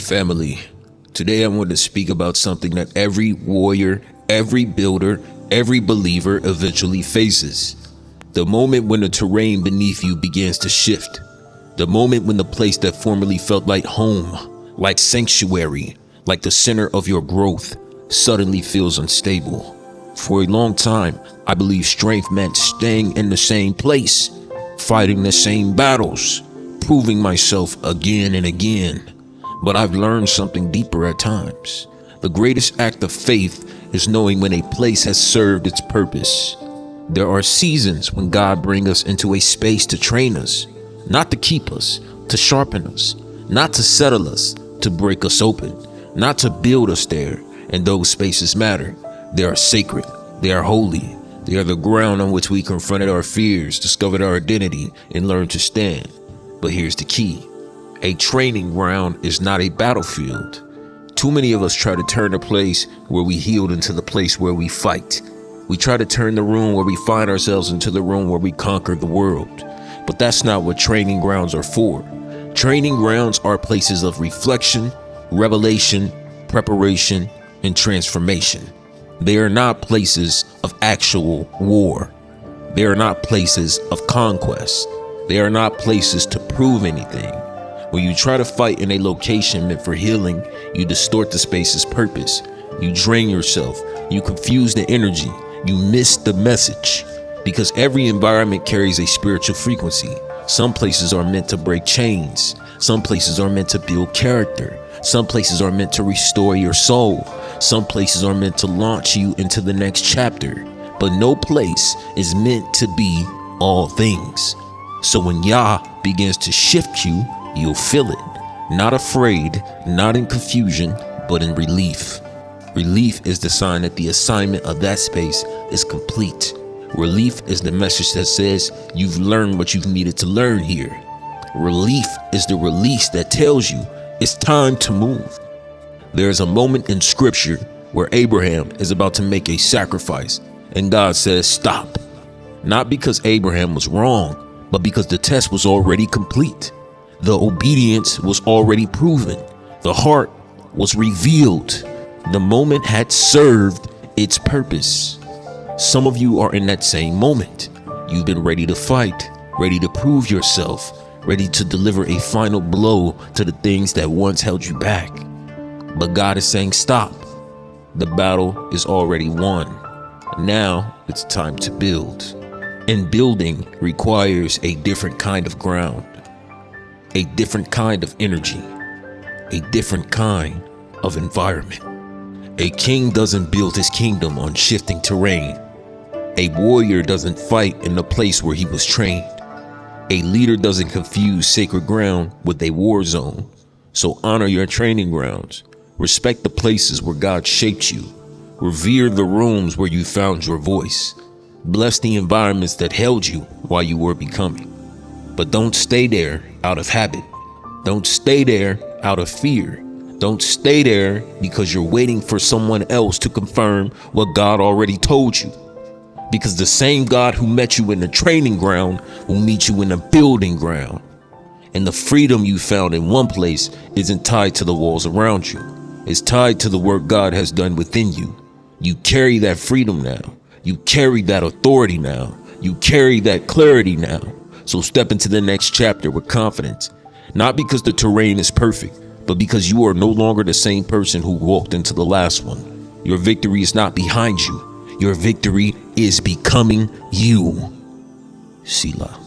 Family, today I want to speak about something that every warrior, every builder, every believer eventually faces. The moment when the terrain beneath you begins to shift. The moment when the place that formerly felt like home, like sanctuary, like the center of your growth, suddenly feels unstable. For a long time, I believed strength meant staying in the same place, fighting the same battles, proving myself again and again. But I've learned something deeper at times. The greatest act of faith is knowing when a place has served its purpose. There are seasons when God brings us into a space to train us, not to keep us, to sharpen us, not to settle us, to break us open, not to build us there. And those spaces matter. They are sacred. They are holy. They are the ground on which we confronted our fears, discovered our identity, and learned to stand. But here's the key. A training ground is not a battlefield. Too many of us try to turn the place where we healed into the place where we fight. We try to turn the room where we find ourselves into the room where we conquer the world. But that's not what training grounds are for. Training grounds are places of reflection, revelation, preparation, and transformation. They are not places of actual war. They are not places of conquest. They are not places to prove anything. When you try to fight in a location meant for healing, you distort the space's purpose. You drain yourself. You confuse the energy. You miss the message. Because every environment carries a spiritual frequency. Some places are meant to break chains. Some places are meant to build character. Some places are meant to restore your soul. Some places are meant to launch you into the next chapter. But no place is meant to be all things. So when Yah begins to shift you, you'll feel it. Not afraid, not in confusion, but in relief. Relief is the sign that the assignment of that space is complete. Relief is the message that says you've learned what you've needed to learn here. Relief is the release that tells you it's time to move. There is a moment in scripture where Abraham is about to make a sacrifice and God says stop. Not because Abraham was wrong, but because the test was already complete. The obedience was already proven. The heart was revealed. The moment had served its purpose. Some of you are in that same moment. You've been ready to fight, ready to prove yourself, ready to deliver a final blow to the things that once held you back. But God is saying stop. The battle is already won. Now it's time to build. And building requires a different kind of ground, a different kind of energy, a different kind of environment. A king doesn't build his kingdom on shifting terrain. A warrior doesn't fight in the place where he was trained. A leader doesn't confuse sacred ground with a war zone. So honor your training grounds. Respect the places where God shaped you. Revere the rooms where you found your voice. Bless the environments that held you while you were becoming. But don't stay there out of habit. Don't stay there out of fear. Don't stay there because you're waiting for someone else to confirm what God already told you. Because the same God who met you in the training ground will meet you in the building ground. And the freedom you found in one place isn't tied to the walls around you. It's tied to the work God has done within you. You carry that freedom now. You carry that authority now. You carry that clarity now. So step into the next chapter with confidence. Not because the terrain is perfect, but because you are no longer the same person who walked into the last one. Your victory is not behind you. Your victory is becoming you. Selah.